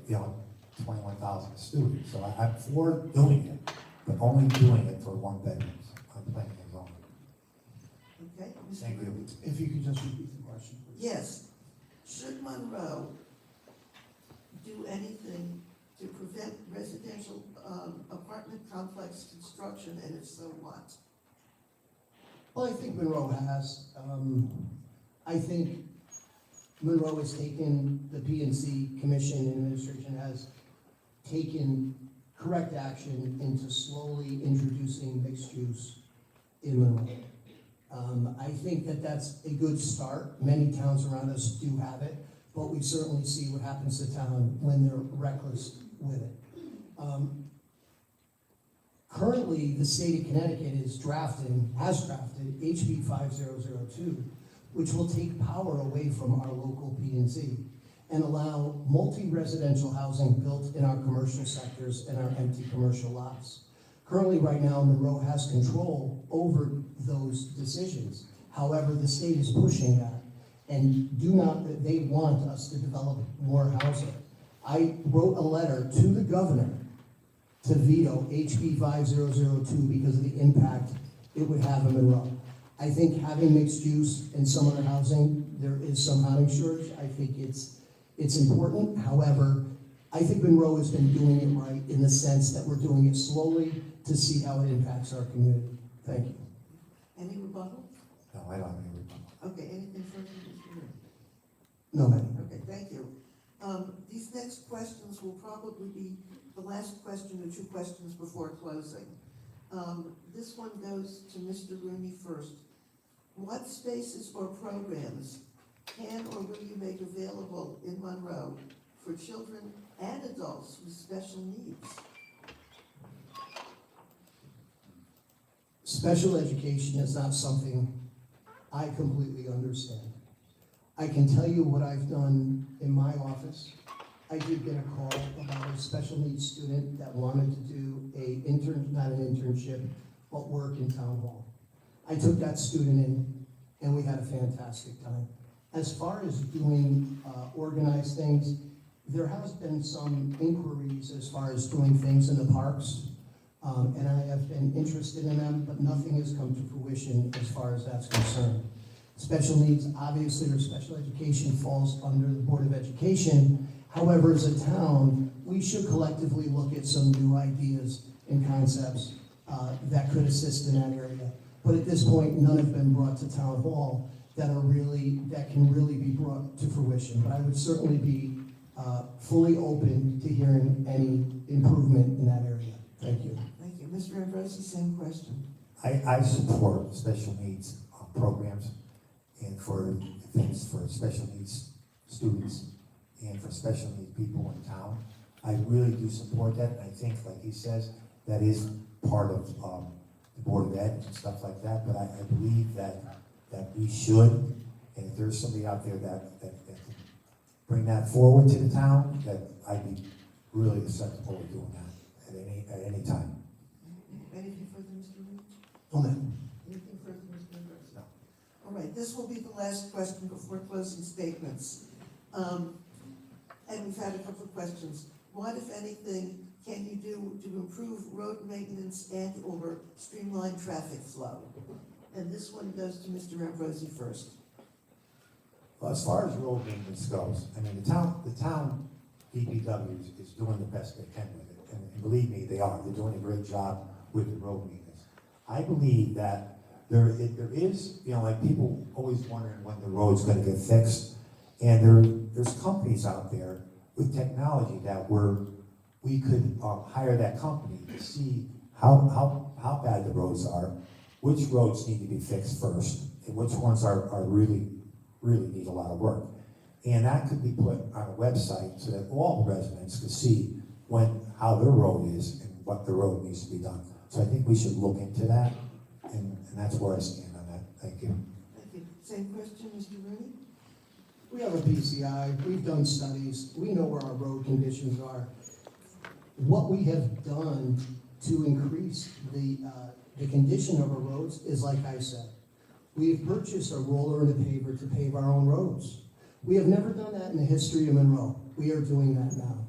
you know, $21,000 a student. So I'm for doing it, but only doing it for 1 bedrooms. I'm planning and zoning. Okay, Mr. Thank you. Rubin? If you could just repeat the question, please. Yes. Should Monroe do anything to prevent residential apartment complex construction, and if so, what? Well, I think Monroe has. I think Monroe has taken, the PNC Commission and administration has taken correct action into slowly introducing mixed use in Monroe. I think that that's a good start. Many towns around us do have it, but we certainly see what happens to town when they're reckless with it. Currently, the state of Connecticut has drafted HB 5002, which will take power away from our local P&Z and allow multi-residential housing built in our commercial sectors and our empty commercial lots. Currently, right now, Monroe has control over those decisions. However, the state is pushing that, and they want us to develop more housing. I wrote a letter to the governor to veto HB 5002 because of the impact it would have in Monroe. I think having mixed use and some other housing, there is some housing shortage. I think it's important. However, I think Monroe has been doing it right in the sense that we're doing it slowly to see how it impacts our community. Thank you. Any rebuttal? No, I don't have any rebuttal. Okay, anything further, Mr. Ray? No, ma'am. Okay, thank you. These next questions will probably be the last question or two questions before closing. This one goes to Mr. Rooney first. What spaces or programs can or will you make available in Monroe for children and adults with special needs? Special education is not something I completely understand. I can tell you what I've done in my office. I did get a call about a special needs student that wanted to do not an internship, but work in town hall. I took that student in, and we had a fantastic time. As far as doing organized things, there has been some inquiries as far as doing things in the parks, and I have been interested in them, but nothing has come to fruition as far as that's concerned. Special needs, obviously, or special education falls under the Board of Education. However, as a town, we should collectively look at some new ideas and concepts that could assist in that area. But at this point, none have been brought to town hall that can really be brought to fruition. But I would certainly be fully open to hearing any improvement in that area. Thank you. Thank you. Mr. Ambrosi, same question. I support special needs programs and for things for special needs students and for special needs people in town. I really do support that. I think, like he says, that is part of the Board of Ed and stuff like that. But I believe that we should, and if there's somebody out there that can bring that forward to the town, that I'd be really acceptable with doing that at any time. Anything further, Mr. Lee? No, ma'am. Anything further, Mr. Ambrosi? No. All right, this will be the last question before closing statements. And we've had a couple of questions. What, if anything, can you do to improve road maintenance and/or streamline traffic flow? And this one goes to Mr. Ambrosi first. Well, as far as road maintenance goes, I mean, the town DPW is doing the best they can with it. And believe me, they are. They're doing a great job with the road maintenance. I believe that there is, like people always wondering when the road's gonna get fixed. And there's companies out there with technology that we could hire that company to see how bad the roads are, which roads need to be fixed first, and which ones are really need a lot of work. And that could be put on a website so that all residents could see how their road is and what the road needs to be done. So I think we should look into that, and that's where I stand on that. Thank you. Thank you. Same question, Mr. Rooney? We have a PCI, we've done studies, we know where our road conditions are. What we have done to increase the condition of our roads is, like I said, we've purchased a roller and a paver to pave our own roads. We have never done that in the history of Monroe. We are doing that now.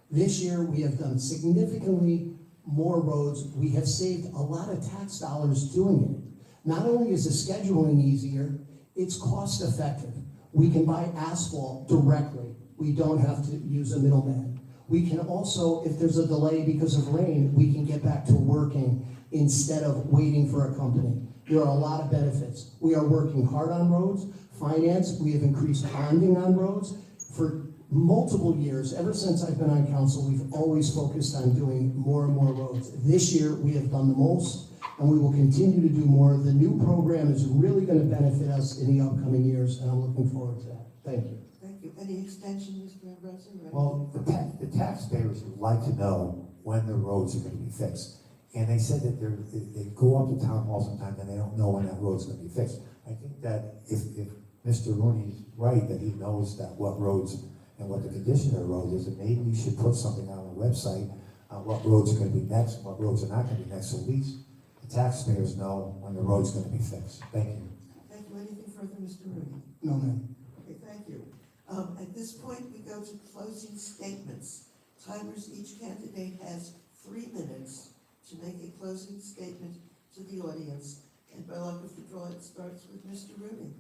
This year, we have done significantly more roads. We have saved a lot of tax dollars doing it. Not only is the scheduling easier, it's cost effective. We can buy asphalt directly. We don't have to use a middleman. We can also, if there's a delay because of rain, we can get back to working instead of waiting for a company. There are a lot of benefits. We are working hard on roads, finance, we have increased bonding on roads. For multiple years, ever since I've been on council, we've always focused on doing more and more roads. This year, we have done the most, and we will continue to do more. The new program is really going to benefit us in the upcoming years, and I'm looking forward to that. Thank you. Thank you. Any extension, Mr. Ambrosi? Well, the taxpayers would like to know when the roads are going to be fixed. And they said that they go up to town hall sometimes and they don't know when that road's going to be fixed. I think that if Mr. Rooney's right, that he knows that what roads and what the condition of the road is, and maybe we should put something on the website on what roads are going to be next and what roads are not going to be next, so at least the taxpayers know when the road's going to be fixed. Thank you. Thank you. Anything further, Mr. Rooney? No, ma'am. Okay, thank you. At this point, we go to closing statements. Timers, each candidate has 3 minutes to make a closing statement to the audience. And by luck of the draw, it starts with Mr. Rooney.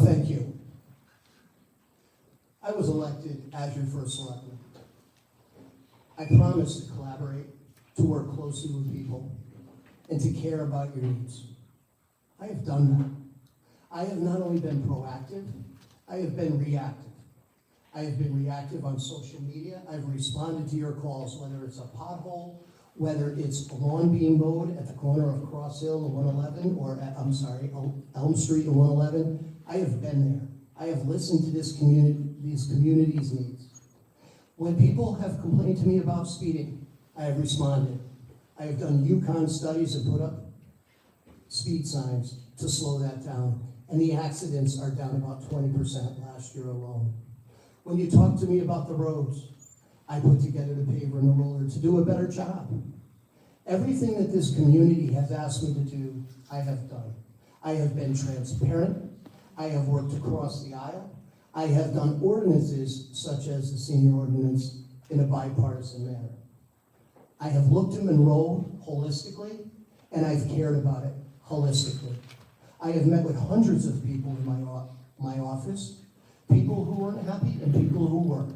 Thank you. I was elected as your first selectman. I promised to collaborate, to work closely with people, and to care about your needs. I have done that. I have not only been proactive, I have been reactive. I have been reactive on social media. I've responded to your calls, whether it's a pothole, whether it's a lawn being mowed at the corner of Cross Hill and 111, or at, Elm Street and 111. I have been there. I have listened to these communities' needs. When people have complained to me about speeding, I have responded. I have done Yukon studies and put up speed signs to slow that down, and the accidents are down about 20% last year alone. When you talk to me about the roads, I put together the paver and the roller to do a better job. Everything that this community has asked me to do, I have done. I have been transparent. I have worked across the aisle. I have done ordinances such as the senior ordinance in a bipartisan manner. I have looked at Monroe holistically, and I've cared about it holistically. I have met with hundreds of people in my office, people who weren't happy and people who were.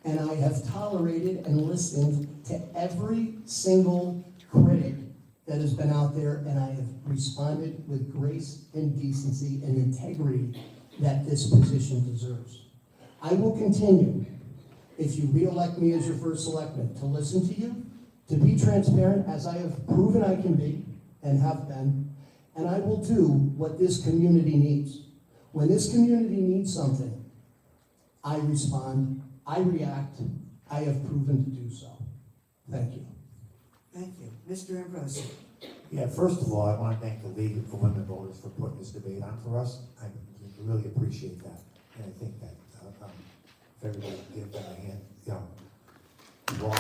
And I have tolerated and listened to every single critic that has been out there, and I have responded with grace and decency and integrity that this position deserves. I will continue, if you re-elect me as your first selectman, to listen to you, to be transparent as I have proven I can be and have been, and I will do what this community needs. When this community needs something, I respond, I react, I have proven to do so. Thank you. Thank you. Mr. Ambrosi. Yeah, first of all, I want to thank the League of Women Voters for putting this debate on for us. I really appreciate that. And I think that if everybody could give them a hand, Ron,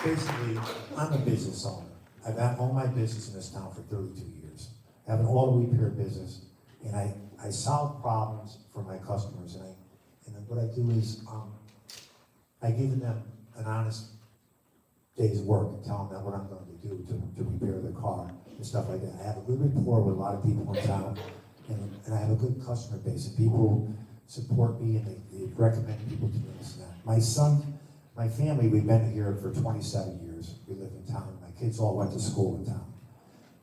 basically, I'm a business owner. I've owned my business in this town for 32 years. I have an auto repair business, and I solve problems for my customers. And what I do is I give them an honest day's work and tell them that what I'm going to do to repair their car and stuff like that. I have a good rapport with a lot of people in town, and I have a good customer base, and people support me, and they recommend people to me this and that. My son, my family, we've been here for 27 years. We live in town. My kids all went to school in town.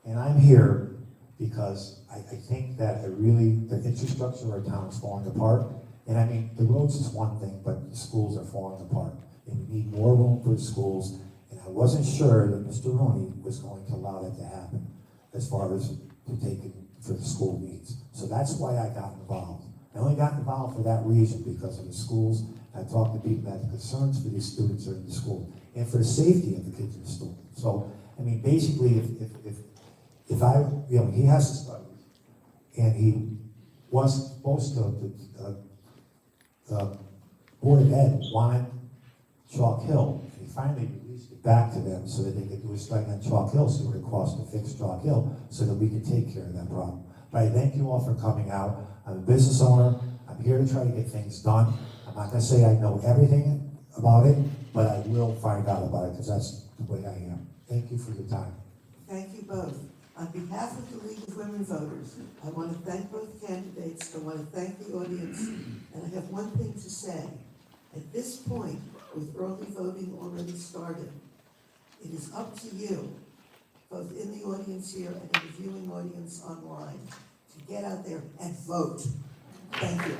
And I'm here because I think that the infrastructure of our town is falling apart. And I mean, the roads is one thing, but the schools are falling apart. And we need more room for the schools. And I wasn't sure that Mr. Rooney was going to allow that to happen as far as to take it for the school needs. So that's why I got involved. I only got involved for that reason, because of the schools. I talked to people that have concerns for these students that are in the school and for the safety of the kids in the school. So, I mean, basically, if I, he has to study, and he was supposed to, the Board of Ed wanted Chalk Hill, and he finally released it back to them so that they could do a study on Chalk Hill, see what it costs to fix Chalk Hill, so that we could take care of that problem. But I thank you all for coming out. I'm a business owner. I'm here to try to get things done. I'm not going to say I know everything about it, but I will find out about it, because that's the way I am. Thank you for your time. Thank you both. On behalf of the League of Women Voters, I want to thank both candidates. I want to thank the audience. And I have one thing to say. At this point, with early voting already started, it is up to you, both in the audience here and in the viewing audience online, to get out there and vote. Thank you.